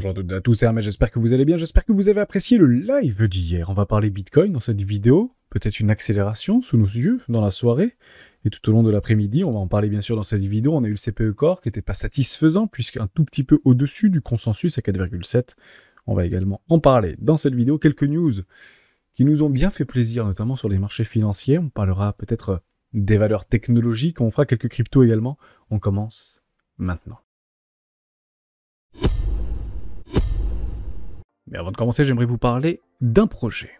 Bonjour à toutes et à tous, c'est Hermès, j'espère que vous allez bien, j'espère que vous avez apprécié le live d'hier. On va parler Bitcoin dans cette vidéo, peut-être une accélération sous nos yeux dans la soirée, et tout au long de l'après-midi, on va en parler bien sûr dans cette vidéo. On a eu le CPE Core qui n'était pas satisfaisant, puisqu'un tout petit peu au-dessus du consensus à 4,7. On va également en parler dans cette vidéo. Quelques news qui nous ont bien fait plaisir, notamment sur les marchés financiers. On parlera peut-être des valeurs technologiques, on fera quelques cryptos également. On commence maintenant. Mais avant de commencer, j'aimerais vous parler d'un projet.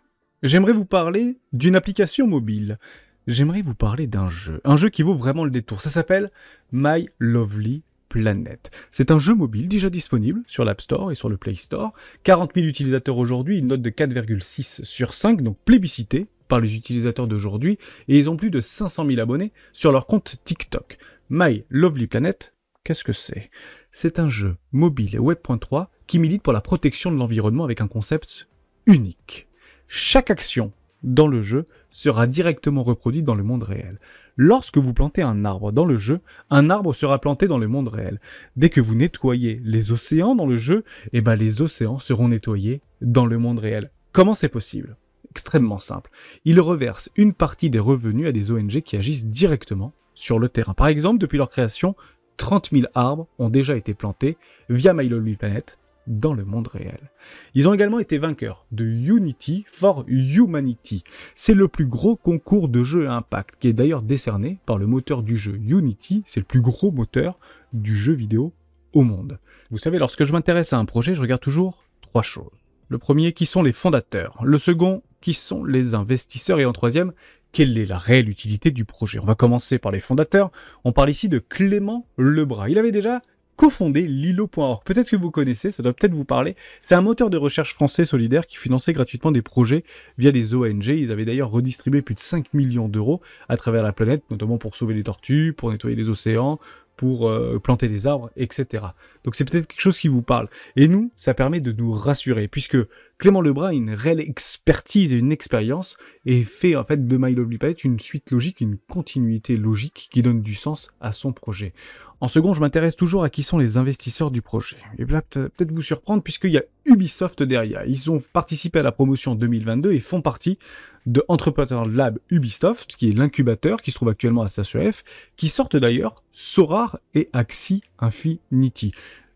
J'aimerais vous parler d'une application mobile. J'aimerais vous parler d'un jeu. Un jeu qui vaut vraiment le détour. Ça s'appelle My Lovely Planet. C'est un jeu mobile déjà disponible sur l'App Store et sur le Play Store. 40 000 utilisateurs aujourd'hui, une note de 4,6 sur 5, donc plébiscité par les utilisateurs d'aujourd'hui. Et ils ont plus de 500 000 abonnés sur leur compte TikTok. My Lovely Planet, qu'est-ce que c'est ? C'est un jeu mobile et Web.3 qui milite pour la protection de l'environnement avec un concept unique. Chaque action dans le jeu sera directement reproduite dans le monde réel. Lorsque vous plantez un arbre dans le jeu, un arbre sera planté dans le monde réel. Dès que vous nettoyez les océans dans le jeu, les océans seront nettoyés dans le monde réel. Comment c'est possible ? Extrêmement simple. Ils reversent une partie des revenus à des ONG qui agissent directement sur le terrain. Par exemple, depuis leur création, 30 000 arbres ont déjà été plantés via My Lovely Planet dans le monde réel. Ils ont également été vainqueurs de Unity for Humanity. C'est le plus gros concours de jeu à impact, qui est d'ailleurs décerné par le moteur du jeu Unity. C'est le plus gros moteur du jeu vidéo au monde. Vous savez, lorsque je m'intéresse à un projet, je regarde toujours trois choses. Le premier, qui sont les fondateurs. Le second, qui sont les investisseurs. Et en troisième, quelle est la réelle utilité du projet? On va commencer par les fondateurs. On parle ici de Clément Lebras. Il avait déjà cofondé Lilo.org. Peut-être que vous connaissez, ça doit peut-être vous parler. C'est un moteur de recherche français solidaire qui finançait gratuitement des projets via des ONG. Ils avaient d'ailleurs redistribué plus de 5 millions d'euros à travers la planète, notamment pour sauver les tortues, pour nettoyer les océans, pour planter des arbres, etc. Donc c'est peut-être quelque chose qui vous parle. Et nous, ça permet de nous rassurer, puisque Clément Lebras a une réelle expertise et une expérience, et fait en fait de My Lovely Planet une suite logique, une continuité logique qui donne du sens à son projet. En second, je m'intéresse toujours à qui sont les investisseurs du projet. Et là, peut-être vous surprendre, puisqu'il y a Ubisoft derrière. Ils ont participé à la promotion 2022 et font partie de Entrepreneur Lab Ubisoft, qui est l'incubateur qui se trouve actuellement à SACEF, qui sortent d'ailleurs Sorare et Axie Infinity.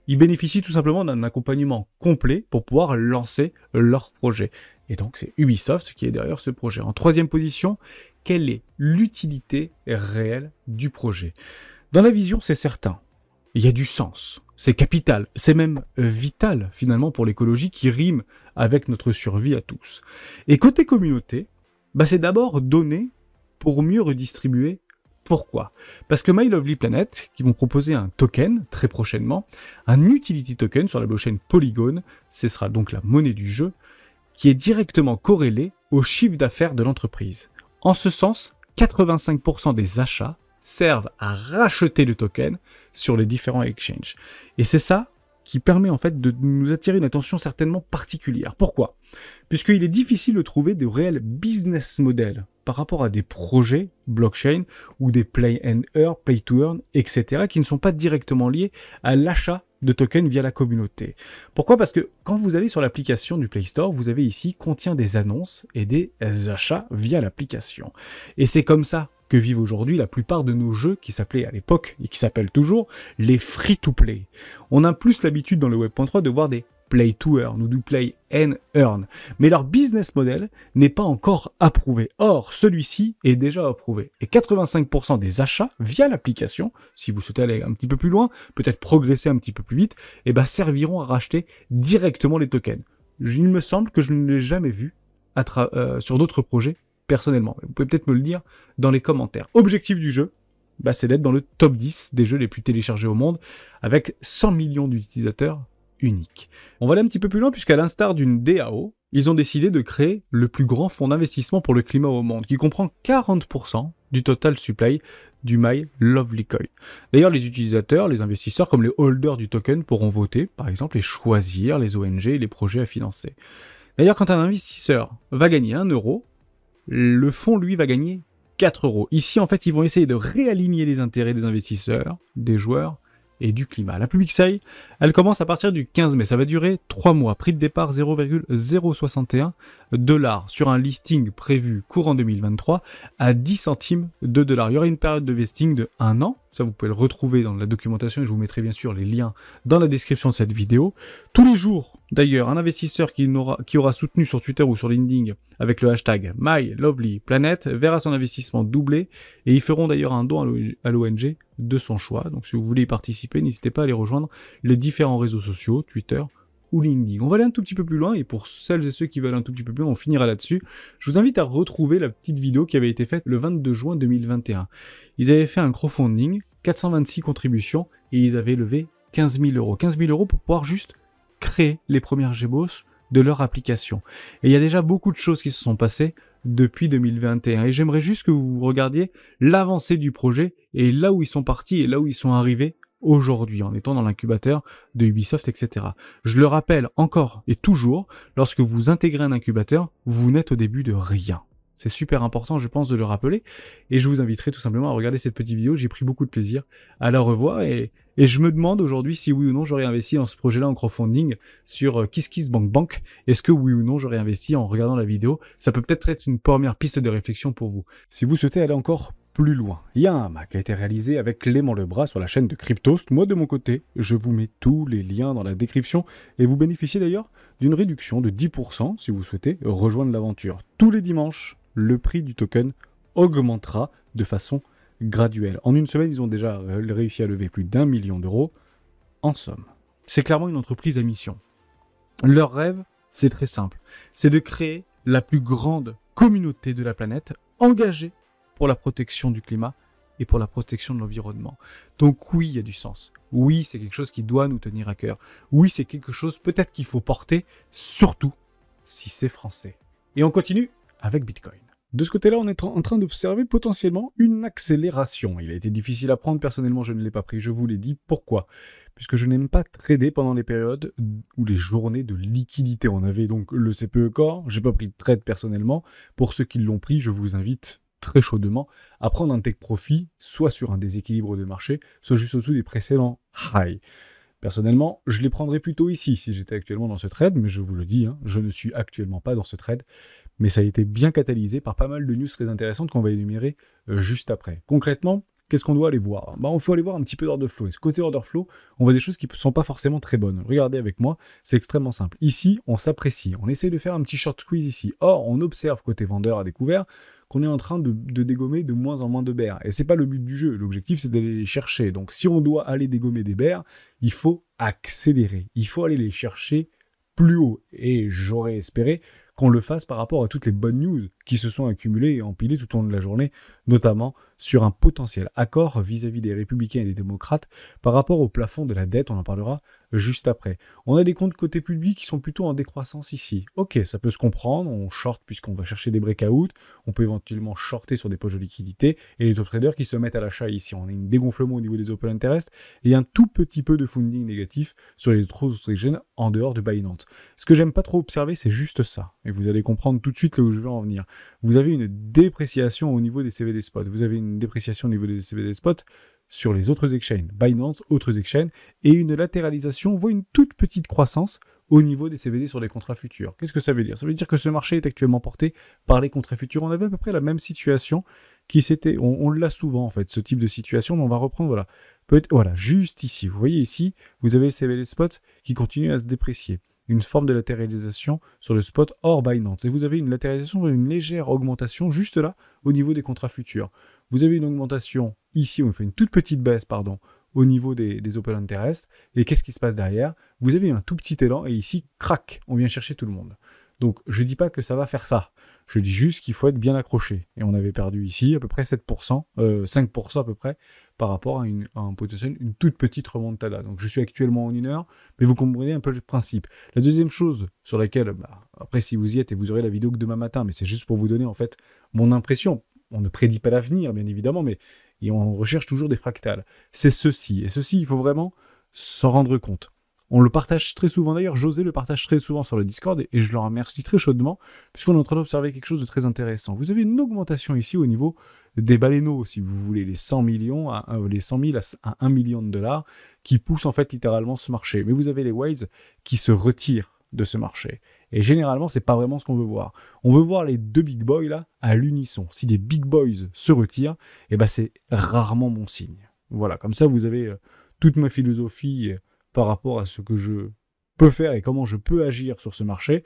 Ils bénéficient tout simplement d'un accompagnement complet pour pouvoir lancer leur projet. Et donc c'est Ubisoft qui est derrière ce projet. En troisième position, quelle est l'utilité réelle du projet ? Dans la vision, c'est certain. Il y a du sens. C'est capital. C'est même vital, finalement, pour l'écologie qui rime avec notre survie à tous. Et côté communauté, c'est d'abord donner pour mieux redistribuer. Pourquoi ? Parce que My Lovely Planet, qui vont proposer un token très prochainement, un utility token sur la blockchain Polygon, ce sera donc la monnaie du jeu, qui est directement corrélé au chiffre d'affaires de l'entreprise. En ce sens, 85% des achats servent à racheter le token sur les différents exchanges. Et c'est ça qui permet en fait de nous attirer une attention certainement particulière. Pourquoi ? Puisqu'il est difficile de trouver de réels business models par rapport à des projets blockchain ou des play and earn, pay to earn, etc. qui ne sont pas directement liés à l'achat de tokens via la communauté. Pourquoi ? Parce que quand vous allez sur l'application du Play Store, vous avez ici contient des annonces et des achats via l'application. Et c'est comme ça que vivent aujourd'hui la plupart de nos jeux qui s'appelaient à l'époque et qui s'appellent toujours les free-to-play. On a plus l'habitude dans le Web.3 de voir des play to earn ou du play and earn. Mais leur business model n'est pas encore approuvé. Or, celui-ci est déjà approuvé. Et 85% des achats via l'application, si vous souhaitez aller un petit peu plus loin, peut-être progresser un petit peu plus vite, serviront à racheter directement les tokens. Il me semble que je ne l'ai jamais vu sur d'autres projets personnellement. Vous pouvez peut-être me le dire dans les commentaires. Objectif du jeu, c'est d'être dans le top 10 des jeux les plus téléchargés au monde, avec 100 millions d'utilisateurs uniques. On va aller un petit peu plus loin, puisqu'à l'instar d'une DAO, ils ont décidé de créer le plus grand fonds d'investissement pour le climat au monde, qui comprend 40% du total supply du My Lovely Coin. D'ailleurs, les utilisateurs, les investisseurs, comme les holders du token, pourront voter, par exemple, et choisir les ONG et les projets à financer. D'ailleurs, quand un investisseur va gagner 1 euro, le fonds, lui, va gagner 4 euros. Ici, en fait, ils vont essayer de réaligner les intérêts des investisseurs, des joueurs et du climat. La public sale, elle commence à partir du 15 mai. Ça va durer 3 mois. Prix de départ 0,061 $ sur un listing prévu courant 2023 à 10 centimes de $. Il y aura une période de vesting de 1 an. Ça, vous pouvez le retrouver dans la documentation et je vous mettrai bien sûr les liens dans la description de cette vidéo. Tous les jours, d'ailleurs, un investisseur qui aura soutenu sur Twitter ou sur LinkedIn avec le hashtag MyLovelyPlanet verra son investissement doubler et ils feront d'ailleurs un don à l'ONG de son choix. Donc si vous voulez y participer, n'hésitez pas à aller rejoindre les différents réseaux sociaux, Twitter ou LinkedIn. On va aller un tout petit peu plus loin et pour celles et ceux qui veulent un tout petit peu plus loin, on finira là-dessus. Je vous invite à retrouver la petite vidéo qui avait été faite le 22 juin 2021. Ils avaient fait un crowdfunding, 426 contributions et ils avaient levé 15 000 €. 15 000 € pour pouvoir juste créer les premières ébauches de leur application. Et il y a déjà beaucoup de choses qui se sont passées depuis 2021 et j'aimerais juste que vous regardiez l'avancée du projet et là où ils sont partis et là où ils sont arrivés aujourd'hui en étant dans l'incubateur de Ubisoft, etc. Je le rappelle encore et toujours, lorsque vous intégrez un incubateur, vous n'êtes au début de rien. C'est super important, je pense, de le rappeler. Et je vous inviterai tout simplement à regarder cette petite vidéo. J'ai pris beaucoup de plaisir à la revoir. Et je me demande aujourd'hui si oui ou non j'aurais investi dans ce projet-là en crowdfunding sur KissKissBankBank. Est-ce que oui ou non j'aurais investi en regardant la vidéo? Ça peut peut-être être une première piste de réflexion pour vous. Si vous souhaitez aller encore plus loin, il y a un hamac qui a été réalisé avec Clément Lebras sur la chaîne de Cryptost. Moi, de mon côté, je vous mets tous les liens dans la description. Et vous bénéficiez d'ailleurs d'une réduction de 10% si vous souhaitez rejoindre l'aventure. Tous les dimanches, le prix du token augmentera de façon graduelle. En une semaine, ils ont déjà réussi à lever plus d'1 million d'euros. En somme, c'est clairement une entreprise à mission. Leur rêve, c'est très simple. C'est de créer la plus grande communauté de la planète engagée pour la protection du climat et pour la protection de l'environnement. Donc oui, il y a du sens. Oui, c'est quelque chose qui doit nous tenir à cœur. Oui, c'est quelque chose peut-être qu'il faut porter, surtout si c'est français. Et on continue avec Bitcoin. De ce côté-là, on est en train d'observer potentiellement une accélération. Il a été difficile à prendre, personnellement je ne l'ai pas pris, je vous l'ai dit. Pourquoi? Puisque je n'aime pas trader pendant les périodes ou les journées de liquidité. On avait donc le CPE Core, j'ai pas pris de trade personnellement. Pour ceux qui l'ont pris, je vous invite très chaudement à prendre un take profit, soit sur un déséquilibre de marché, soit juste au-dessous des précédents high. Personnellement, je les prendrais plutôt ici si j'étais actuellement dans ce trade, mais je vous le dis, hein, je ne suis actuellement pas dans ce trade, mais ça a été bien catalysé par pas mal de news très intéressantes qu'on va énumérer juste après. Concrètement, qu'est-ce qu'on doit aller voir? Il faut aller voir un petit peu d'order flow. Et ce côté order flow, on voit des choses qui ne sont pas forcément très bonnes. Regardez avec moi, c'est extrêmement simple. Ici, on s'apprécie. On essaie de faire un petit short squeeze ici. Or, on observe côté vendeur à découvert qu'on est en train de dégommer de moins en moins de bears. Et c'est pas le but du jeu. L'objectif, c'est d'aller les chercher. Donc, si on doit aller dégommer des bears, il faut accélérer. Il faut aller les chercher plus haut. Et j'aurais espéré qu'on le fasse par rapport à toutes les bonnes news qui se sont accumulées et empilées tout au long de la journée, notamment sur un potentiel accord vis-à-vis des républicains et des démocrates par rapport au plafond de la dette, on en parlera juste après. On a des comptes côté public qui sont plutôt en décroissance ici. Ok, ça peut se comprendre, on short puisqu'on va chercher des breakouts, on peut éventuellement shorter sur des poches de liquidité, et les top traders qui se mettent à l'achat ici. On a un dégonflement au niveau des open interest et un tout petit peu de funding négatif sur les autres exchanges en dehors de Binance. Ce que j'aime pas trop observer, c'est juste ça, et vous allez comprendre tout de suite là où je veux en venir. Vous avez une dépréciation au niveau des CVD spots, vous avez une dépréciation au niveau des CVD spots sur les autres exchanges, Binance, autres exchanges, et une latéralisation, voire une toute petite croissance au niveau des CVD sur les contrats futurs. Qu'est-ce que ça veut dire? Ça veut dire que ce marché est actuellement porté par les contrats futurs. On avait à peu près la même situation qui s'était, on l'a souvent en fait, ce type de situation, mais on va reprendre, voilà, peut-être, voilà, juste ici. Vous voyez ici, vous avez le CVD spot qui continue à se déprécier. Une forme de latéralisation sur le spot hors Binance. Et vous avez une latéralisation, une légère augmentation juste là au niveau des contrats futurs. Vous avez une augmentation ici, on fait une toute petite baisse, pardon, au niveau des open interest. Et qu'est-ce qui se passe derrière? Vous avez un tout petit élan et ici, crac, on vient chercher tout le monde. Donc je ne dis pas que ça va faire ça. Je dis juste qu'il faut être bien accroché. Et on avait perdu ici à peu près 7%, 5% à peu près, par rapport à un potentiel, une toute petite remontada. Donc je suis actuellement en 1 heure, mais vous comprenez un peu le principe. La deuxième chose sur laquelle, après si vous y êtes et vous aurez la vidéo que demain matin, mais c'est juste pour vous donner en fait mon impression. On ne prédit pas l'avenir, bien évidemment, mais et on recherche toujours des fractales. C'est ceci. Et ceci, il faut vraiment s'en rendre compte. On le partage très souvent, d'ailleurs José le partage très souvent sur le Discord et je le remercie très chaudement puisqu'on est en train d'observer quelque chose de très intéressant. Vous avez une augmentation ici au niveau des baleineaux, si vous voulez, les 100 millions, les 100 000 à 1 million de dollars, qui poussent en fait littéralement ce marché. Mais vous avez les whales qui se retirent de ce marché. Et généralement, c'est pas vraiment ce qu'on veut voir. On veut voir les deux big boys là à l'unisson. Si des big boys se retirent, eh ben c'est rarement bon signe. Voilà, comme ça vous avez toute ma philosophie par rapport à ce que je peux faire et comment je peux agir sur ce marché.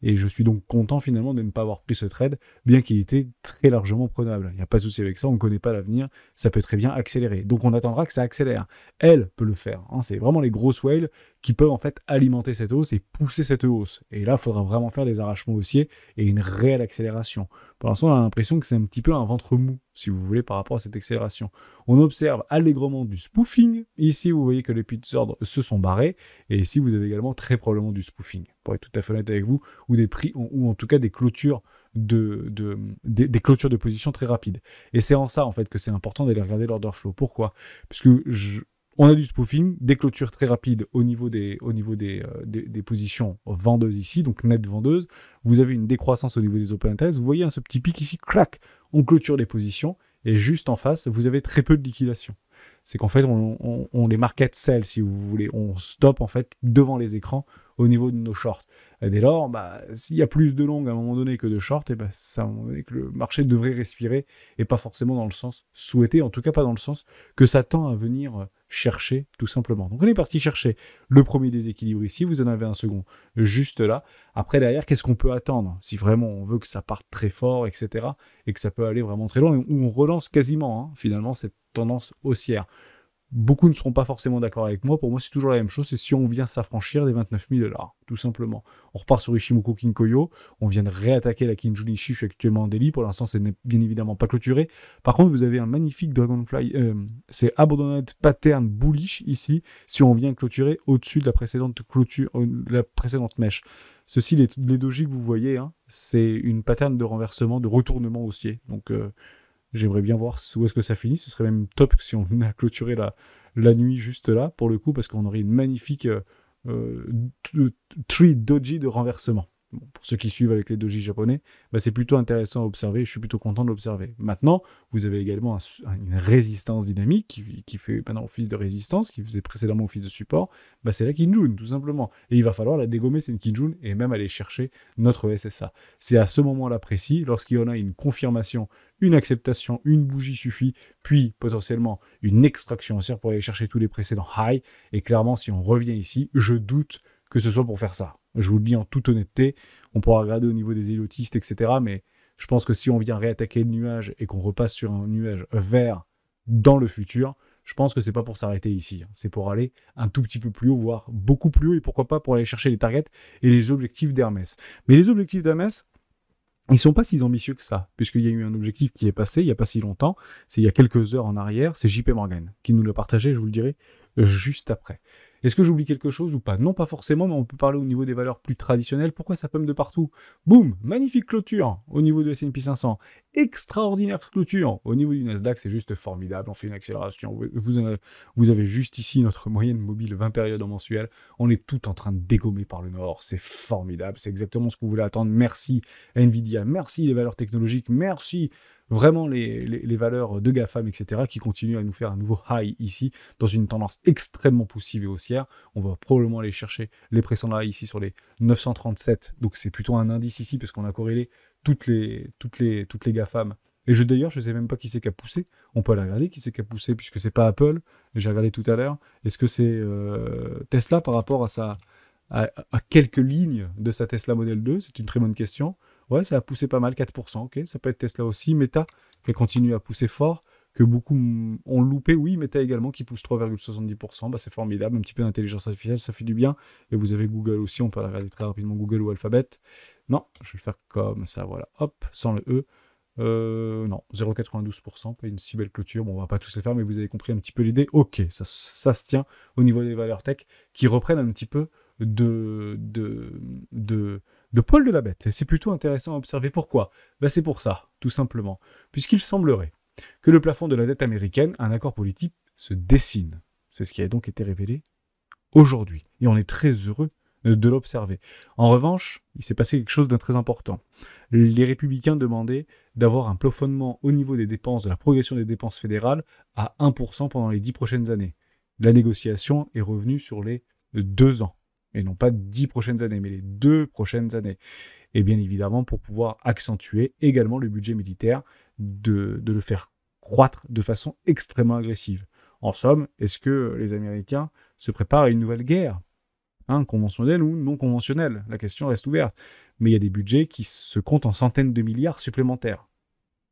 Et je suis donc content finalement de ne pas avoir pris ce trade, bien qu'il était très largement prenable. Il n'y a pas de souci avec ça, on ne connaît pas l'avenir, ça peut très bien accélérer. Donc on attendra que ça accélère. Elle peut le faire. Hein. C'est vraiment les grosses whales qui peuvent en fait alimenter cette hausse et pousser cette hausse. Et là, il faudra vraiment faire des arrachements haussiers et une réelle accélération. Pour l'instant, on a l'impression que c'est un petit peu un ventre mou, si vous voulez, par rapport à cette accélération. On observe allègrement du spoofing. Ici, vous voyez que les petits ordres se sont barrés. Et ici, vous avez également très probablement du spoofing, pour être tout à fait honnête avec vous, ou des prix, ou en tout cas des clôtures des clôtures de position très rapides. Et c'est en ça, en fait, que c'est important d'aller regarder l'order flow. Pourquoi ? Parce que on a du spoofing, des clôtures très rapides au niveau des positions vendeuses ici, donc net vendeuses. Vous avez une décroissance au niveau des open interest. Vous voyez ce petit pic ici, clac, on clôture les positions. Et juste en face, vous avez très peu de liquidation. C'est qu'en fait, on les market sell, si vous voulez. On stoppe en fait devant les écrans au niveau de nos shorts. Et dès lors, s'il y a plus de longues à un moment donné que de shorts, et c'est à un moment donné que le marché devrait respirer et pas forcément dans le sens souhaité, en tout cas pas dans le sens que ça tend à venir chercher tout simplement. Donc on est parti chercher le premier déséquilibre ici, vous en avez un second juste là. Après derrière, qu'est-ce qu'on peut attendre si vraiment on veut que ça parte très fort, etc. et que ça peut aller vraiment très loin, où on relance quasiment finalement cette tendance haussière. Beaucoup ne seront pas forcément d'accord avec moi. Pour moi, c'est toujours la même chose. C'est si on vient s'affranchir des 29 000 $, tout simplement. On repart sur Ichimoku Kinkoyo. On vient de réattaquer la Kinjunichi. Je suis actuellement en daily. Pour l'instant, c'est bien évidemment pas clôturé. Par contre, vous avez un magnifique Dragonfly. C'est Abandoned Pattern Bullish ici. Si on vient clôturer au-dessus de la précédente clôture, la précédente mèche. Ceci, les dojis que vous voyez, c'est une pattern de renversement, de retournement haussier. Donc, j'aimerais bien voir où est-ce que ça finit. Ce serait même top si on venait à clôturer la nuit juste là, pour le coup, parce qu'on aurait une magnifique tree doji de renversement. Bon, pour ceux qui suivent avec les dojis japonais, c'est plutôt intéressant à observer. Je suis plutôt content de l'observer. Maintenant, vous avez également une résistance dynamique qui fait maintenant office de résistance, qui faisait précédemment office de support. C'est la Kinjun, tout simplement. Et il va falloir la dégommer, cette Kinjun, et même aller chercher notre SSA. C'est à ce moment-là précis, lorsqu'il y en a une confirmation, une acceptation, une bougie suffit, puis potentiellement une extraction haussière pour aller chercher tous les précédents high. Et clairement, si on revient ici, je doute que ce soit pour faire ça. Je vous le dis en toute honnêteté, on pourra regarder au niveau des élotistes, etc. Mais je pense que si on vient réattaquer le nuage et qu'on repasse sur un nuage vert dans le futur, je pense que c'est pas pour s'arrêter ici. C'est pour aller un tout petit peu plus haut, voire beaucoup plus haut, et pourquoi pas pour aller chercher les targets et les objectifs d'Hermès. Mais les objectifs d'Hermès, ils sont pas si ambitieux que ça, puisqu'il y a eu un objectif qui est passé il n'y a pas si longtemps, c'est il y a quelques heures en arrière, c'est JP Morgan qui nous l'a partagé, je vous le dirai juste après. Est-ce que j'oublie quelque chose ou pas ? Non, pas forcément, mais on peut parler au niveau des valeurs plus traditionnelles. Pourquoi ça pomme de partout ? Boum, magnifique clôture au niveau de S&P 500. Extraordinaire clôture au niveau du Nasdaq, c'est juste formidable. On fait une accélération. Vous avez juste ici notre moyenne mobile 20 périodes en mensuel. On est tout en train de dégommer par le nord. C'est formidable. C'est exactement ce que vous voulez attendre. Merci Nvidia, merci les valeurs technologiques, merci vraiment les valeurs de GAFAM, etc., qui continuent à nous faire un nouveau high ici, dans une tendance extrêmement poussive et haussière. On va probablement aller chercher les précédents high ici sur les 937, donc c'est plutôt un indice ici, parce qu'on a corrélé toutes les GAFAM. Et d'ailleurs, je ne sais même pas qui c'est qui a poussé. On peut aller regarder qui c'est qui a poussé, puisque c'est pas Apple. J'ai regardé tout à l'heure. Est-ce que c'est Tesla par rapport à quelques lignes de sa Tesla Model 2? C'est une très bonne question. Ouais, ça a poussé pas mal, 4%, ok. Ça peut être Tesla aussi. Meta, qui continue à pousser fort, que beaucoup ont loupé. Oui, Meta également, qui pousse 3,70%. C'est formidable. Un petit peu d'intelligence artificielle, ça fait du bien. Et vous avez Google aussi. On peut regarder très rapidement Google ou Alphabet. Non, je vais le faire comme ça, voilà. Hop, sans le E. Non, 0,92%, pas une si belle clôture. Bon, on va pas tous les faire, mais vous avez compris un petit peu l'idée. Ok, ça se tient au niveau des valeurs tech qui reprennent un petit peu de poil de la bête. Et c'est plutôt intéressant à observer. Pourquoi ? C'est pour ça, tout simplement. Puisqu'il semblerait que le plafond de la dette américaine, un accord politique, se dessine. C'est ce qui a donc été révélé aujourd'hui. Et on est très heureux de l'observer. En revanche, il s'est passé quelque chose de très important. Les républicains demandaient d'avoir un plafonnement au niveau des dépenses, de la progression des dépenses fédérales, à 1% pendant les 10 prochaines années. La négociation est revenue sur les 2 ans, et non pas 10 prochaines années, mais les 2 prochaines années. Et bien évidemment, pour pouvoir accentuer également le budget militaire, de le faire croître de façon extrêmement agressive. En somme, est-ce que les Américains se préparent à une nouvelle guerre, conventionnelle ou non conventionnelle? La question reste ouverte. Mais il y a des budgets qui se comptent en centaines de milliards supplémentaires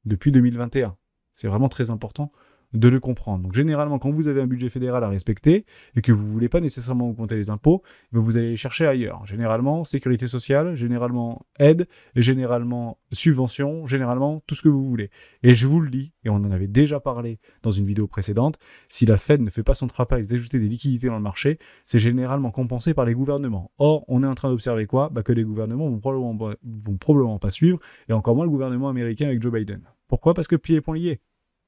depuis 2021. C'est vraiment très important de le comprendre. Donc généralement, quand vous avez un budget fédéral à respecter et que vous ne voulez pas nécessairement augmenter les impôts, vous allez les chercher ailleurs. Généralement, sécurité sociale, généralement aide, généralement subvention, généralement tout ce que vous voulez. Et je vous le dis, et on en avait déjà parlé dans une vidéo précédente, si la Fed ne fait pas son travail d'ajouter des liquidités dans le marché, c'est généralement compensé par les gouvernements. Or, on est en train d'observer quoi? Que les gouvernements vont probablement pas suivre, et encore moins le gouvernement américain avec Joe Biden. Pourquoi? Parce que pieds et poings liés.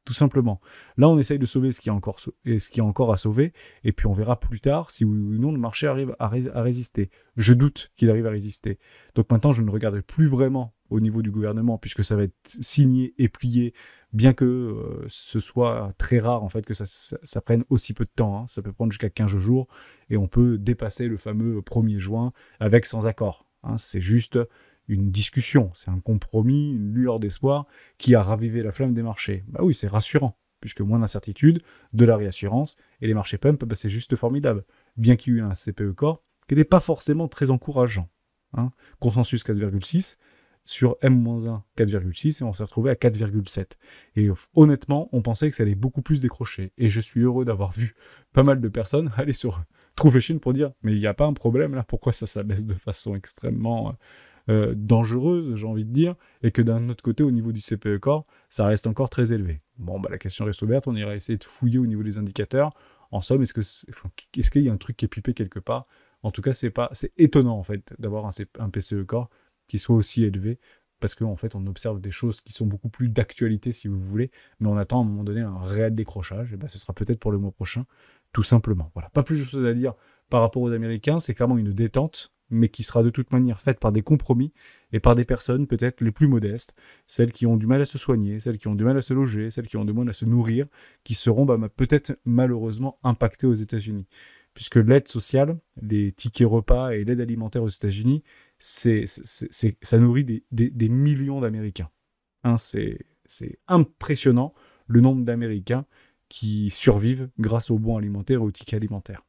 Tout simplement. Là, on essaye de sauver ce qui est encore à sauver, et puis on verra plus tard si oui ou non le marché arrive à résister. Je doute qu'il arrive à résister. Donc maintenant, je ne regarde plus vraiment au niveau du gouvernement, puisque ça va être signé et plié, bien que ce soit très rare en fait que ça prenne aussi peu de temps. Ça peut prendre jusqu'à 15 jours, et on peut dépasser le fameux 1er juin avec sans accord. C'est juste une discussion, c'est un compromis, une lueur d'espoir qui a ravivé la flamme des marchés. Bah oui, c'est rassurant, puisque moins d'incertitude, de la réassurance, et les marchés pump, c'est juste formidable. Bien qu'il y ait eu un CPE Core qui n'était pas forcément très encourageant. Consensus 4,6, sur M-1 4,6, et on s'est retrouvé à 4,7. Et honnêtement, on pensait que ça allait beaucoup plus décrocher. Et je suis heureux d'avoir vu pas mal de personnes aller sur Truflation pour dire « mais il n'y a pas un problème là, pourquoi ça baisse de façon extrêmement... dangereuse, j'ai envie de dire, et que d'un autre côté, au niveau du CPE Core, ça reste encore très élevé. Bon, la question reste ouverte, on ira essayer de fouiller au niveau des indicateurs. En somme, est-ce qu'il y a un truc qui est pipé quelque part? En tout cas, c'est étonnant, en fait, d'avoir un PCE Core qui soit aussi élevé, parce qu'en fait, on observe des choses qui sont beaucoup plus d'actualité, si vous voulez, mais on attend à un moment donné un réel décrochage, et ce sera peut-être pour le mois prochain, tout simplement. Voilà, pas plus de choses à dire par rapport aux Américains, c'est clairement une détente, mais qui sera de toute manière faite par des compromis et par des personnes peut-être les plus modestes, celles qui ont du mal à se soigner, celles qui ont du mal à se loger, celles qui ont du mal à se nourrir, qui seront peut-être malheureusement impactées aux États-Unis. Puisque l'aide sociale, les tickets repas et l'aide alimentaire aux États-Unis, ça nourrit des millions d'Américains. C'est impressionnant le nombre d'Américains qui survivent grâce aux bons alimentaires et aux tickets alimentaires.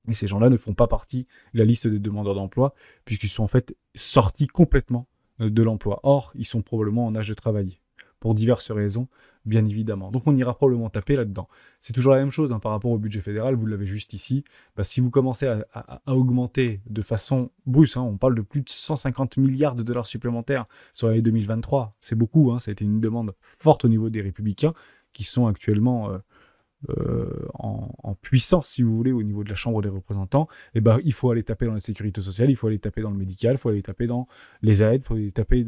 Et ces gens-là ne font pas partie de la liste des demandeurs d'emploi, puisqu'ils sont en fait sortis complètement de l'emploi. Or, ils sont probablement en âge de travailler, pour diverses raisons, bien évidemment. Donc on ira probablement taper là-dedans. C'est toujours la même chose par rapport au budget fédéral, vous l'avez juste ici. Si vous commencez à augmenter de façon brusque, on parle de plus de 150 milliards de dollars supplémentaires sur l'année 2023, c'est beaucoup, ça a été une demande forte au niveau des républicains, qui sont actuellement... en puissance, si vous voulez, au niveau de la Chambre des représentants, il faut aller taper dans la sécurité sociale, il faut aller taper dans le médical, il faut aller taper dans les aides, il faut aller taper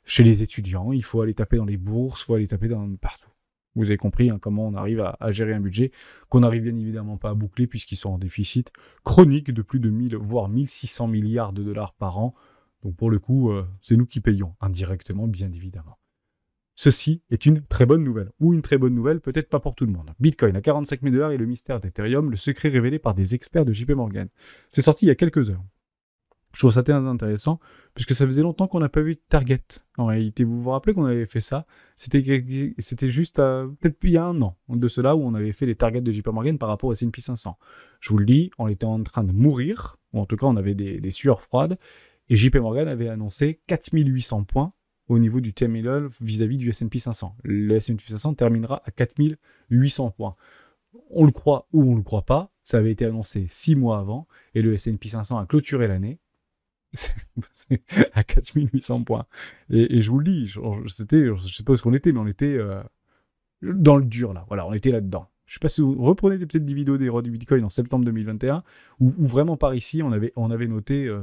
chez les étudiants, il faut aller taper dans les bourses, il faut aller taper partout. Vous avez compris comment on arrive à gérer un budget qu'on n'arrive bien évidemment pas à boucler puisqu'ils sont en déficit chronique de plus de 1000, voire 1600 milliards de dollars par an. Donc pour le coup, c'est nous qui payons, indirectement bien évidemment. Ceci est une très bonne nouvelle, ou une très bonne nouvelle, peut-être pas pour tout le monde. Bitcoin à 45 000 $ et le mystère d'Ethereum, le secret révélé par des experts de JP Morgan. C'est sorti il y a quelques heures. Je trouve ça très intéressant, puisque ça faisait longtemps qu'on n'a pas vu de target. En réalité, vous vous rappelez qu'on avait fait ça? C'était juste peut-être il y a un an de cela où on avait fait les targets de JP Morgan par rapport au S&P 500. Je vous le dis, on était en train de mourir, ou en tout cas on avait des sueurs froides, et JP Morgan avait annoncé 4800 points au niveau du terminal vis-à-vis du S&P 500. Le S&P 500 terminera à 4800 points. On le croit ou on ne le croit pas, ça avait été annoncé 6 mois avant, et le S&P 500 a clôturé l'année à 4800 points. Et je vous le dis, je ne sais pas où on était, mais on était dans le dur là. Voilà, on était là-dedans. Je ne sais pas si vous reprenez peut-être des vidéos des rois du Bitcoin en septembre 2021, où vraiment par ici, on avait noté...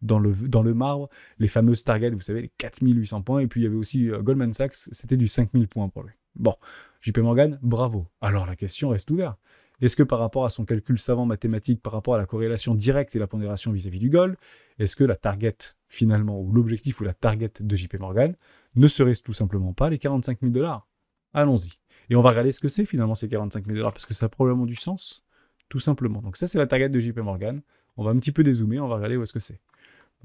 dans le marbre, les fameuses targets, vous savez, les 4800 points, et puis il y avait aussi Goldman Sachs, c'était du 5000 points pour lui. Bon, JP Morgan, bravo. Alors la question reste ouverte. Est-ce que par rapport à son calcul savant mathématique, par rapport à la corrélation directe et la pondération vis-à-vis du gold, est-ce que la target, finalement, ou l'objectif ou la target de JP Morgan ne serait tout simplement pas les 45 000 $? Allons-y. Et on va regarder ce que c'est finalement ces 45 000 $, parce que ça a probablement du sens, tout simplement. Donc ça, c'est la target de JP Morgan. On va un petit peu dézoomer, on va regarder où est-ce que c'est.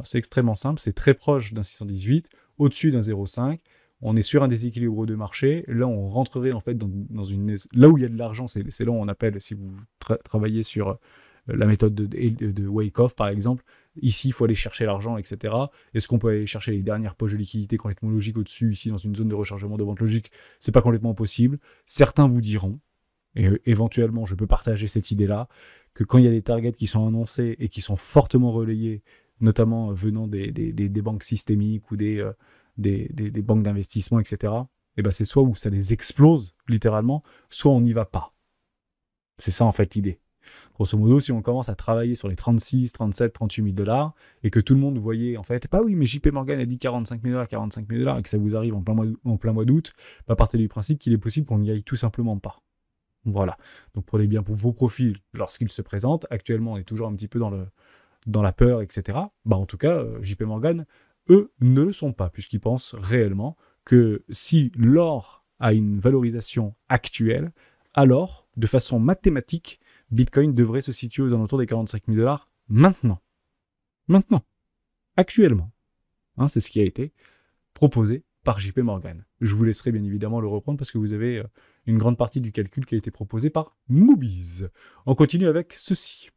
C'est extrêmement simple, c'est très proche d'un 618, au-dessus d'un 0,5. On est sur un déséquilibre de marché. Là, on rentrerait en fait dans une... Là où il y a de l'argent, c'est là où on appelle, si vous travaillez sur la méthode de Wyckoff, par exemple, ici, il faut aller chercher l'argent, etc. Est-ce qu'on peut aller chercher les dernières poches de liquidité complètement logiques au-dessus, ici, dans une zone de rechargement de vente logique? C'est pas complètement possible. Certains vous diront, et éventuellement, je peux partager cette idée-là, que quand il y a des targets qui sont annoncés et qui sont fortement relayés, notamment venant des banques systémiques ou des banques d'investissement, etc., et ben c'est soit où ça les explose, littéralement, soit on n'y va pas. C'est ça, en fait, l'idée. Grosso modo, si on commence à travailler sur les 36, 37, 38 000 $, et que tout le monde voyait, en fait, bah oui, mais JP Morgan a dit 45 000 $, 45 000 $, et que ça vous arrive en plein mois d'août, bah partez du principe qu'il est possible qu'on n'y aille tout simplement pas. Voilà. Donc prenez bien pour vos profils lorsqu'ils se présentent. Actuellement, on est toujours un petit peu dans la peur, etc. Bah en tout cas, JP Morgan, eux, ne le sont pas, puisqu'ils pensent réellement que si l'or a une valorisation actuelle, alors, de façon mathématique, Bitcoin devrait se situer aux alentours des 45 000 $ maintenant. Maintenant. Actuellement. Hein, c'est ce qui a été proposé par JP Morgan. Je vous laisserai bien évidemment le reprendre parce que vous avez une grande partie du calcul qui a été proposé par Moody's. On continue avec ceci.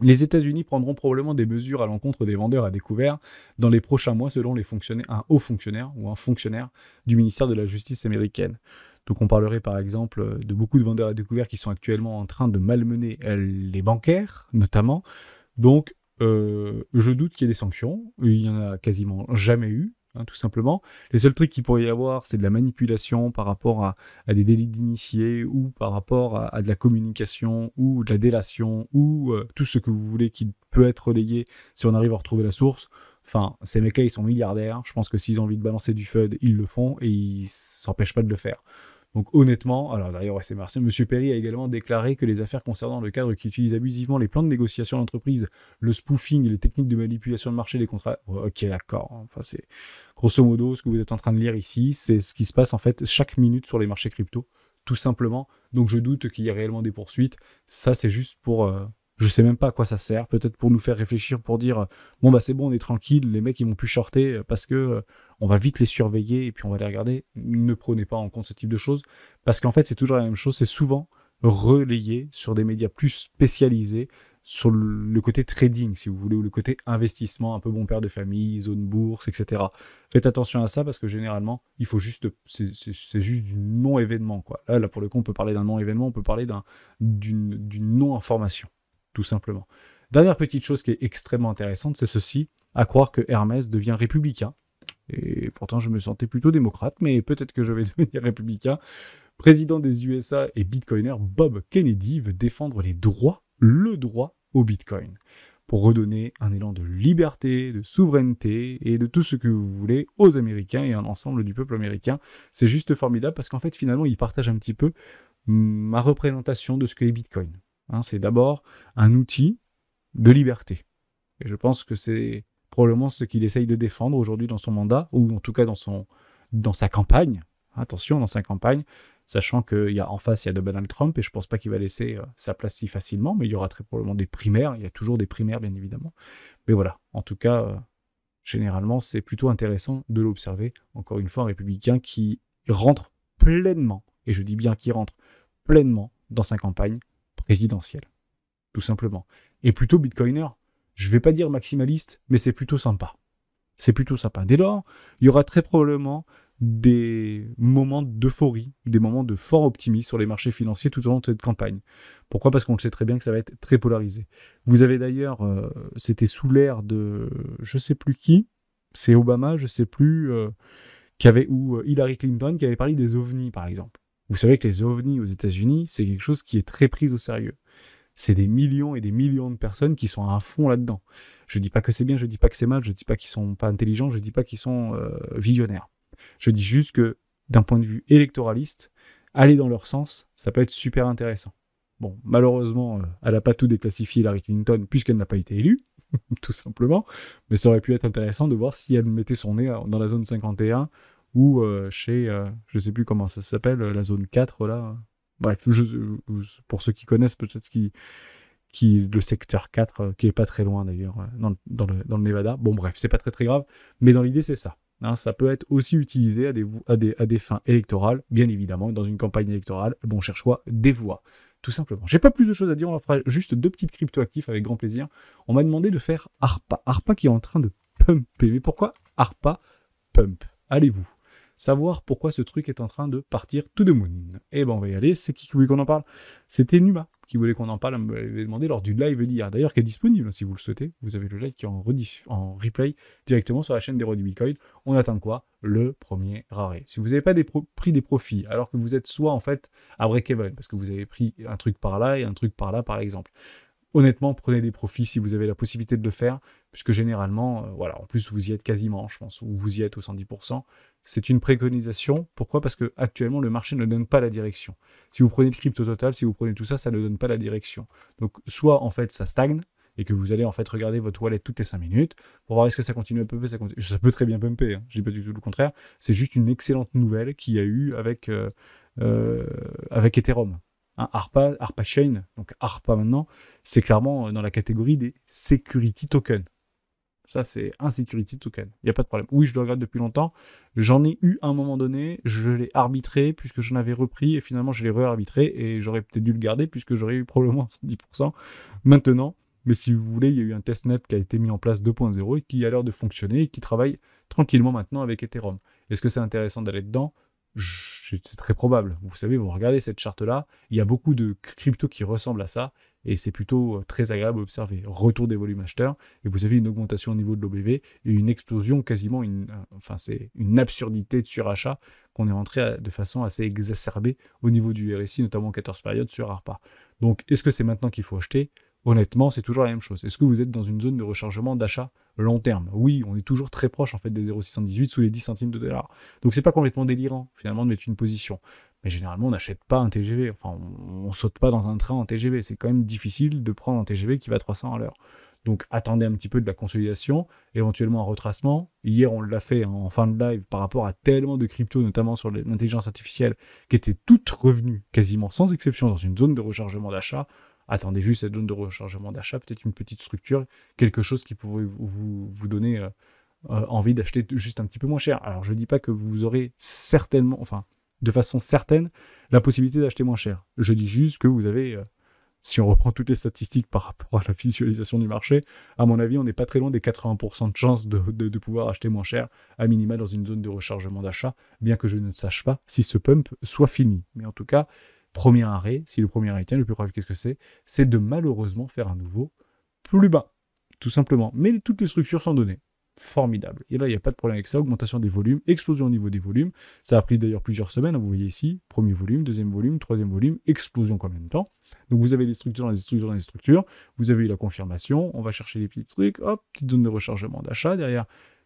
Les États-Unis prendront probablement des mesures à l'encontre des vendeurs à découvert dans les prochains mois, selon un haut fonctionnaire ou un fonctionnaire du ministère de la Justice américaine. Donc on parlerait par exemple de beaucoup de vendeurs à découvert qui sont actuellement en train de malmener les bancaires, notamment. Donc je doute qu'il y ait des sanctions. Il n'y en a quasiment jamais eu. Tout simplement. Les seuls trucs qu'il pourrait y avoir, c'est de la manipulation par rapport à des délits d'initiés ou par rapport à de la communication ou de la délation ou tout ce que vous voulez qui peut être relayé si on arrive à retrouver la source. Enfin, ces mecs-là, ils sont milliardaires. Je pense que s'ils ont envie de balancer du FUD, ils le font et ils s'empêchent pas de le faire. Donc honnêtement, alors d'ailleurs, c'est merci. M. Perry a également déclaré que les affaires concernant le cadre qui utilise abusivement les plans de négociation d'entreprise, le spoofing et les techniques de manipulation de marché des contrats... Ok, d'accord. Enfin, c'est grosso modo ce que vous êtes en train de lire ici, c'est ce qui se passe en fait chaque minute sur les marchés crypto, tout simplement. Donc je doute qu'il y ait réellement des poursuites. Ça, c'est juste pour... je sais même pas à quoi ça sert, peut-être pour nous faire réfléchir, pour dire bon bah c'est bon, on est tranquille, les mecs ils vont plus shorter parce que on va vite les surveiller et puis on va les regarder. Ne prenez pas en compte ce type de choses parce qu'en fait c'est toujours la même chose, c'est souvent relayé sur des médias plus spécialisés sur le côté trading si vous voulez ou le côté investissement, un peu bon père de famille, zone bourse, etc. Faites attention à ça parce que généralement il faut juste, c'est juste du non-événement quoi. Là pour le coup on peut parler d'un non-événement, on peut parler d'une non-information. Tout simplement. Dernière petite chose qui est extrêmement intéressante, c'est ceci, à croire que Hermès devient républicain. Et pourtant, je me sentais plutôt démocrate, mais peut-être que je vais devenir républicain. Président des USA et bitcoiner, Bob Kennedy veut défendre le droit au bitcoin, pour redonner un élan de liberté, de souveraineté et de tout ce que vous voulez aux Américains et à l'ensemble du peuple américain. C'est juste formidable parce qu'en fait, finalement, il partage un petit peu ma représentation de ce qu'est Bitcoin. C'est d'abord un outil de liberté. Et je pense que c'est probablement ce qu'il essaye de défendre aujourd'hui dans son mandat, ou en tout cas dans sa campagne. Attention, dans sa campagne, sachant qu'en face, il y a Donald Trump, et je ne pense pas qu'il va laisser sa place si facilement, mais il y aura très probablement des primaires. Il y a toujours des primaires, bien évidemment. Mais voilà, en tout cas, généralement, c'est plutôt intéressant de l'observer. Encore une fois, un républicain qui rentre pleinement, et je dis bien qui rentre pleinement dans sa campagne présidentielle, tout simplement. Et plutôt bitcoiner, je ne vais pas dire maximaliste, mais c'est plutôt sympa. C'est plutôt sympa. Dès lors, il y aura très probablement des moments d'euphorie, des moments de fort optimisme sur les marchés financiers tout au long de cette campagne. Pourquoi ? Parce qu'on le sait très bien que ça va être très polarisé. Vous avez d'ailleurs, c'était sous l'ère de je ne sais plus qui, c'est Obama, je ne sais plus, ou Hillary Clinton qui avait parlé des ovnis, par exemple. Vous savez que les ovnis aux États-Unis, c'est quelque chose qui est très pris au sérieux. C'est des millions et des millions de personnes qui sont à fond là-dedans. Je ne dis pas que c'est bien, je ne dis pas que c'est mal, je ne dis pas qu'ils ne sont pas intelligents, je ne dis pas qu'ils sont visionnaires. Je dis juste que, d'un point de vue électoraliste, aller dans leur sens, ça peut être super intéressant. Bon, malheureusement, elle n'a pas tout déclassifié, Hillary Clinton, puisqu'elle n'a pas été élue, tout simplement, mais ça aurait pu être intéressant de voir si elle mettait son nez dans la zone 51 ou chez, je ne sais plus comment ça s'appelle, la zone 4, là. Bref, pour ceux qui connaissent, peut-être le secteur 4, qui est pas très loin d'ailleurs, dans le Nevada. Bon bref, c'est pas très très grave, mais dans l'idée c'est ça. Hein, ça peut être aussi utilisé à des fins électorales, bien évidemment, dans une campagne électorale, bon, on cherche quoi? Des voix, tout simplement. J'ai pas plus de choses à dire, on fera juste 2 petites cryptoactifs avec grand plaisir. On m'a demandé de faire ARPA. ARPA qui est en train de pumper. Mais pourquoi ARPA pump? Allez-vous savoir pourquoi ce truc est en train de partir to the moon. Et ben on va y aller, c'est qui voulait qu'on en parle? C'était Numa qui voulait qu'on en parle, elle m'avait demandé lors du live d'hier, d'ailleurs qui est disponible si vous le souhaitez, vous avez le live qui est en replay directement sur la chaîne d'Hero du Bitcoin. On attend quoi? Le premier raré. Si vous n'avez pas pris des profits, alors que vous êtes soit en fait à break-even, parce que vous avez pris un truc par là et un truc par là par exemple, honnêtement, prenez des profits si vous avez la possibilité de le faire, puisque généralement, voilà, en plus vous y êtes quasiment, je pense, ou vous y êtes au 110%. C'est une préconisation. Pourquoi? Parce que actuellement le marché ne donne pas la direction. Si vous prenez le crypto total, si vous prenez tout ça, ça ne donne pas la direction. Donc soit en fait ça stagne, et que vous allez en fait regarder votre wallet toutes les 5 minutes, pour voir est-ce que ça continue à pumper, ça peut très bien pumper, hein. Je dis pas du tout le contraire, c'est juste une excellente nouvelle qu'il y a eu avec Ethereum. Hein, ARPA Chain, donc ARPA maintenant, c'est clairement dans la catégorie des security tokens. Ça, c'est un security token. Il n'y a pas de problème. Oui, je le regarde depuis longtemps. J'en ai eu à un moment donné. Je l'ai arbitré puisque j'en avais repris. Et finalement, je l'ai re-arbitré. Et j'aurais peut-être dû le garder puisque j'aurais eu probablement 110% maintenant. Mais si vous voulez, il y a eu un testnet qui a été mis en place 2.0 et qui a l'air de fonctionner et qui travaille tranquillement maintenant avec Ethereum. Est-ce que c'est intéressant d'aller dedans? C'est très probable. Vous savez, vous regardez cette charte-là, il y a beaucoup de cryptos qui ressemblent à ça, et c'est plutôt très agréable à observer. Retour des volumes acheteurs, et vous avez une augmentation au niveau de l'OBV, et une explosion, quasiment, c'est une absurdité de surachat qu'on est rentré de façon assez exacerbée au niveau du RSI, notamment en 14 périodes sur ARPA. Donc, est-ce que c'est maintenant qu'il faut acheter? Honnêtement, c'est toujours la même chose. Est-ce que vous êtes dans une zone de rechargement d'achat long terme? Oui, on est toujours très proche en fait des 0,618 sous les 10 centimes de dollars. Donc c'est pas complètement délirant finalement de mettre une position. Mais généralement, on n'achète pas un TGV. Enfin, on saute pas dans un train en TGV. C'est quand même difficile de prendre un TGV qui va à 300 à l'heure. Donc attendez un petit peu de la consolidation, éventuellement un retracement. Hier, on l'a fait en fin de live par rapport à tellement de cryptos, notamment sur l'intelligence artificielle, qui étaient toutes revenues quasiment sans exception dans une zone de rechargement d'achat. Attendez juste cette zone de rechargement d'achat, peut-être une petite structure, quelque chose qui pourrait vous donner envie d'acheter juste un petit peu moins cher. Alors je ne dis pas que vous aurez certainement, enfin de façon certaine, la possibilité d'acheter moins cher. Je dis juste que vous avez, si on reprend toutes les statistiques par rapport à la visualisation du marché, à mon avis on n'est pas très loin des 80% de chances de pouvoir acheter moins cher, à minima dans une zone de rechargement d'achat, bien que je ne sache pas si ce pump soit fini. Mais en tout cas, premier arrêt, si le premier arrêt tient, le plus probable, qu'est-ce que c'est? C'est de malheureusement faire un nouveau plus bas, tout simplement. Mais toutes les structures sont données. Formidable. Et là, il n'y a pas de problème avec ça. Augmentation des volumes, explosion au niveau des volumes. Ça a pris d'ailleurs plusieurs semaines. Vous voyez ici, premier volume, deuxième volume, troisième volume, explosion en même temps. Donc vous avez des structures dans les structures dans les structures. Vous avez eu la confirmation. On va chercher les petits trucs. Hop, petite zone de rechargement d'achat derrière.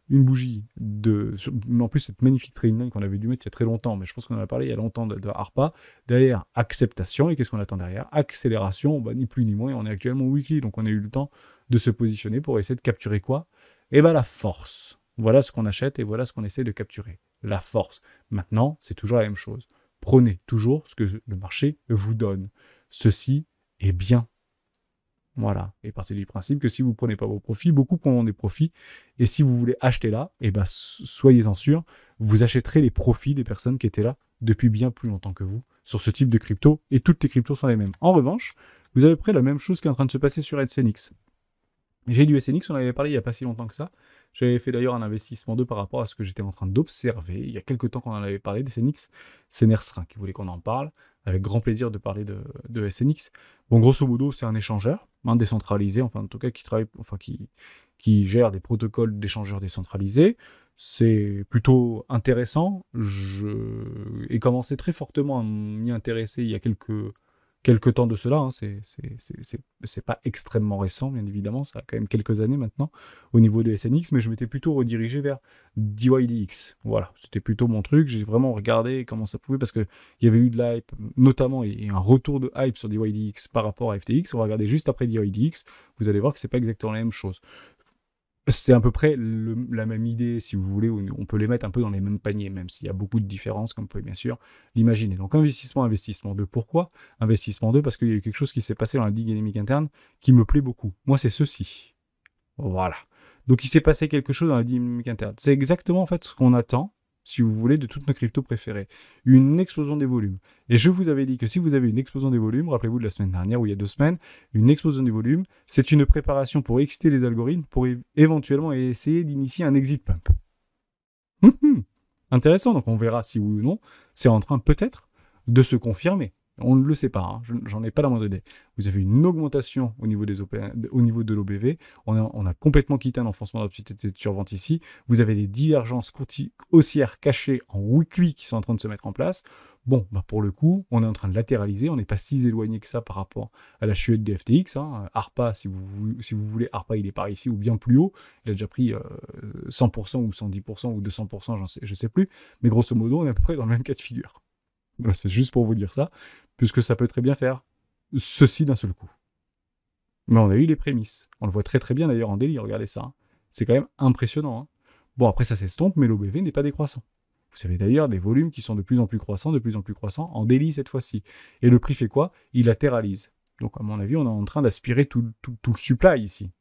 Une bougie en plus cette magnifique trainline qu'on avait dû mettre il y a très longtemps, mais je pense qu'on en a parlé il y a longtemps de ARPA, derrière acceptation, et qu'est-ce qu'on attend derrière? Accélération, bah, ni plus ni moins, et on est actuellement weekly, donc on a eu le temps de se positionner pour essayer de capturer quoi? Et bien la force. Voilà ce qu'on achète et voilà ce qu'on essaie de capturer. La force. Maintenant, c'est toujours la même chose. Prenez toujours ce que le marché vous donne. Ceci est bien. Voilà, et partez du principe que si vous ne prenez pas vos profits, beaucoup prendront des profits, et si vous voulez acheter là, et ben soyez-en sûr, vous achèterez les profits des personnes qui étaient là depuis bien plus longtemps que vous sur ce type de crypto, et toutes les cryptos sont les mêmes. En revanche, vous avez près la même chose qui est en train de se passer sur SNX. J'ai du SNX, on en avait parlé il n'y a pas si longtemps que ça. J'avais fait d'ailleurs un investissement 2 par rapport à ce que j'étais en train d'observer. Il y a quelques temps qu'on en avait parlé d'SNX. C'est Nersrin qui voulait qu'on en parle. Avec grand plaisir de parler de SNX. Bon, grosso modo, c'est un échangeur, décentralisé, enfin en tout cas qui gère des protocoles d'échangeurs décentralisés. C'est plutôt intéressant. J'ai commencé très fortement à m'y intéresser il y a quelques quelques temps de cela, hein, c'est pas extrêmement récent, bien évidemment, ça a quand même quelques années maintenant au niveau de SNX, mais je m'étais plutôt redirigé vers DYDX. Voilà, c'était plutôt mon truc. J'ai vraiment regardé comment ça pouvait, parce qu'il y avait eu de la hype, notamment, et un retour de hype sur DYDX par rapport à FTX. On va regarder juste après DYDX, vous allez voir que c'est pas exactement la même chose. C'est à peu près la même idée, si vous voulez, on peut les mettre un peu dans les mêmes paniers, même s'il y a beaucoup de différences, comme vous pouvez bien sûr l'imaginer. Donc investissement 2, pourquoi investissement 2? Parce qu'il y a eu quelque chose qui s'est passé dans la dynamique interne qui me plaît beaucoup. Moi, c'est ceci. Voilà. Donc il s'est passé quelque chose dans la dynamique interne. C'est exactement en fait ce qu'on attend, si vous voulez, de toutes nos cryptos préférées. Une explosion des volumes. Et je vous avais dit que si vous avez une explosion des volumes, rappelez-vous de la semaine dernière ou il y a 2 semaines, une explosion des volumes, c'est une préparation pour exciter les algorithmes pour éventuellement essayer d'initier un exit pump. Intéressant, donc on verra si oui ou non c'est en train peut-être de se confirmer. On ne le sait pas, hein. J'en ai pas la moindre idée. Vous avez une augmentation au niveau, au niveau de l'OBV, on a complètement quitté un enfoncement sur vente ici, vous avez des divergences haussières cachées en weekly qui sont en train de se mettre en place. Bon, bah pour le coup, on est en train de latéraliser, on n'est pas si éloigné que ça par rapport à la chute des FTX. Hein. ARPA, si vous voulez, ARPA il est par ici ou bien plus haut, il a déjà pris 100% ou 110% ou 200%, je sais plus, mais grosso modo, on est à peu près dans le même cas de figure. Voilà, c'est juste pour vous dire ça, puisque ça peut très bien faire ceci d'un seul coup. Mais on a eu les prémices. On le voit très très bien d'ailleurs en daily, regardez ça. Hein. C'est quand même impressionnant. Hein. Bon, après ça s'estompe, mais l'OBV n'est pas décroissant. Vous avez d'ailleurs des volumes qui sont de plus en plus croissants, en daily cette fois-ci. Et le prix fait quoi? Il latéralise. Donc à mon avis, on est en train d'aspirer tout le supply ici.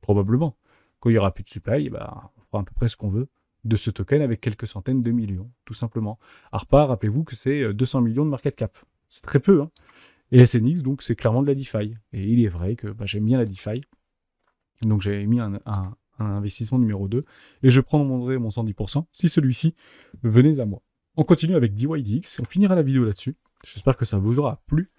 Probablement. Quand il n'y aura plus de supply, bah, on fera à peu près ce qu'on veut de ce token avec quelques centaines de millions, tout simplement. ARPA, rappelez-vous que c'est 200 millions de market cap. C'est très peu, hein. Et SNX, donc, c'est clairement de la DeFi. Et il est vrai que bah, j'aime bien la DeFi. Donc, j'avais mis un investissement numéro 2. Et je prendrai mon 110% si celui-ci venait à moi. On continue avec DYDX. On finira la vidéo là-dessus. J'espère que ça vous aura plu.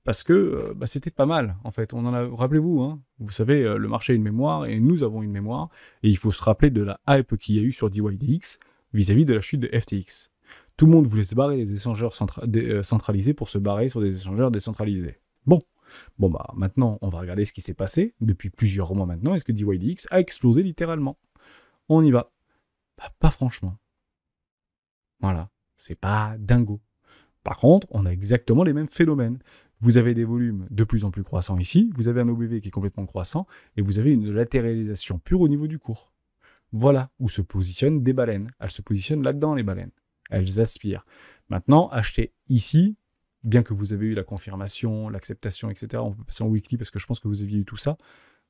Parce que bah, c'était pas mal, en fait. On en a, rappelez-vous, hein, vous savez, le marché a une mémoire et nous avons une mémoire. Et il faut se rappeler de la hype qu'il y a eu sur DYDX vis-à-vis de la chute de FTX. Tout le monde voulait se barrer des échangeurs centralisés pour se barrer sur des échangeurs décentralisés. Bon, bah maintenant, on va regarder ce qui s'est passé depuis plusieurs mois maintenant. Est-ce que DYDX a explosé littéralement? On y va. Bah, pas franchement. Voilà, c'est pas dingo. Par contre, on a exactement les mêmes phénomènes. Vous avez des volumes de plus en plus croissants ici, vous avez un OBV qui est complètement croissant, et vous avez une latéralisation pure au niveau du cours. Voilà où se positionnent des baleines. Elles se positionnent là-dedans, les baleines. Elles aspirent. Maintenant, acheter ici, bien que vous avez eu la confirmation, l'acceptation, etc., on peut passer en weekly parce que je pense que vous aviez eu tout ça.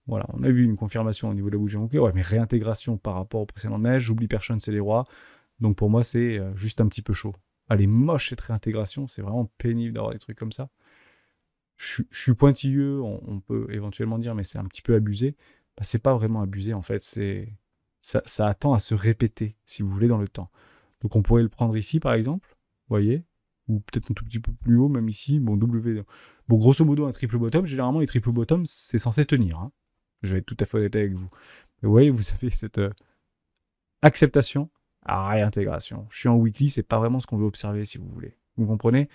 Voilà, on a vu une confirmation au niveau de la bougie bouclée, ouais, mais réintégration par rapport au précédent neige, j'oublie personne, c'est les rois. Donc pour moi, c'est juste un petit peu chaud. Elle est moche cette réintégration, c'est vraiment pénible d'avoir des trucs comme ça. Je suis pointilleux, on peut éventuellement dire, mais c'est un petit peu abusé. Bah, c'est pas vraiment abusé en fait, ça attend à se répéter, si vous voulez, dans le temps. Donc on pourrait le prendre ici par exemple, vous voyez, ou peut-être un tout petit peu plus haut, même ici. Bon, W. Bon, grosso modo, un triple bottom, généralement les triple bottom, c'est censé tenir. Hein. Je vais être tout à fait honnête avec vous. Mais vous voyez, vous avez cette acceptation à réintégration. Je suis en weekly, c'est pas vraiment ce qu'on veut observer, si vous voulez. Vous comprenez?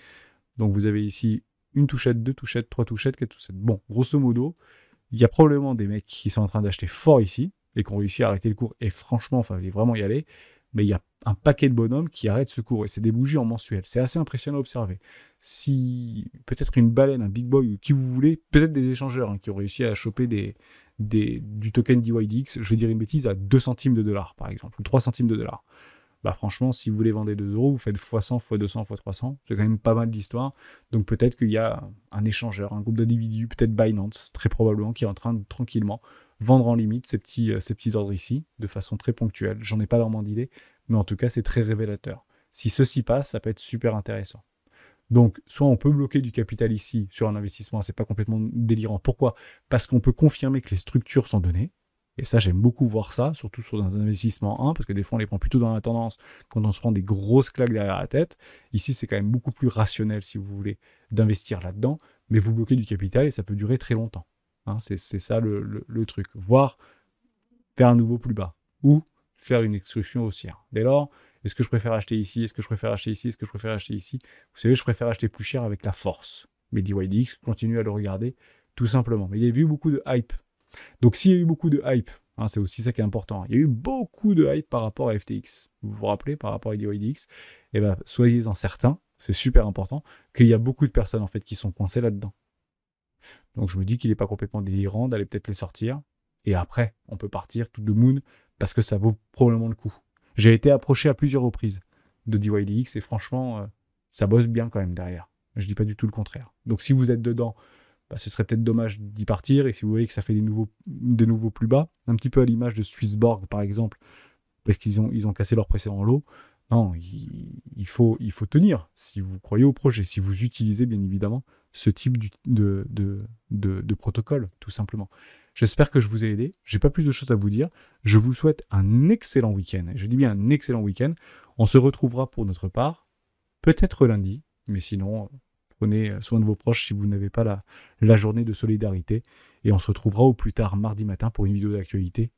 Donc vous avez ici une touchette, 2 touchettes, 3 touchettes, 4 touchettes. Bon, grosso modo, il y a probablement des mecs qui sont en train d'acheter fort ici et qui ont réussi à arrêter le cours. Et franchement, il fallait vraiment y aller. Mais il y a un paquet de bonhommes qui arrêtent ce cours. Et c'est des bougies en mensuel. C'est assez impressionnant à observer. Si peut-être une baleine, un big boy, ou qui vous voulez, peut-être des échangeurs hein, qui ont réussi à choper du token DYDX, je vais dire une bêtise, à 2 centimes de dollars, par exemple, ou 3 centimes de dollars. Bah franchement, si vous voulez vendre 2 euros, vous faites x100, x200, x300. C'est quand même pas mal d'histoire. Donc peut-être qu'il y a un échangeur, un groupe d'individus, peut-être Binance, très probablement, qui est en train de tranquillement vendre en limite ces petits ordres ici, de façon très ponctuelle. J'en ai pas vraiment d'idée, mais en tout cas, c'est très révélateur. Si ceci passe, ça peut être super intéressant. Donc, soit on peut bloquer du capital ici sur un investissement, c'est pas complètement délirant. Pourquoi? Parce qu'on peut confirmer que les structures sont données. Et ça, j'aime beaucoup voir ça, surtout sur un investissement 1, parce que des fois, on les prend plutôt dans la tendance quand on se prend des grosses claques derrière la tête. Ici, c'est quand même beaucoup plus rationnel, si vous voulez, d'investir là-dedans, mais vous bloquez du capital et ça peut durer très longtemps. Hein, c'est ça le truc. Voire faire un nouveau plus bas, ou faire une extrusion haussière. Dès lors, est-ce que je préfère acheter ici? Est-ce que je préfère acheter ici? Est-ce que je préfère acheter ici? Vous savez, je préfère acheter plus cher avec la force. Mais DYDX, continuez à le regarder, tout simplement. Mais il y a eu beaucoup de hype. Donc s'il y a eu beaucoup de hype, hein, c'est aussi ça qui est important, il y a eu beaucoup de hype par rapport à FTX. Vous vous rappelez, par rapport à DYDX, eh ben, soyez-en certains, c'est super important, qu'il y a beaucoup de personnes en fait qui sont coincées là-dedans. Donc je me dis qu'il n'est pas complètement délirant d'aller peut-être les sortir. Et après, on peut partir tout de moon parce que ça vaut probablement le coup. J'ai été approché à plusieurs reprises de DYDX et franchement, ça bosse bien quand même derrière. Je dis pas du tout le contraire. Donc si vous êtes dedans, bah, ce serait peut-être dommage d'y partir. Et si vous voyez que ça fait des nouveaux plus bas, un petit peu à l'image de Swissborg par exemple, parce qu'ils ont cassé leur précédent lot, non, il faut tenir si vous croyez au projet, si vous utilisez bien évidemment ce type de protocole, tout simplement. J'espère que je vous ai aidé. J'ai pas plus de choses à vous dire. Je vous souhaite un excellent week-end. Je dis bien un excellent week-end. On se retrouvera pour notre part, peut-être lundi, mais sinon, prenez soin de vos proches si vous n'avez pas la journée de solidarité. Et on se retrouvera au plus tard mardi matin pour une vidéo d'actualité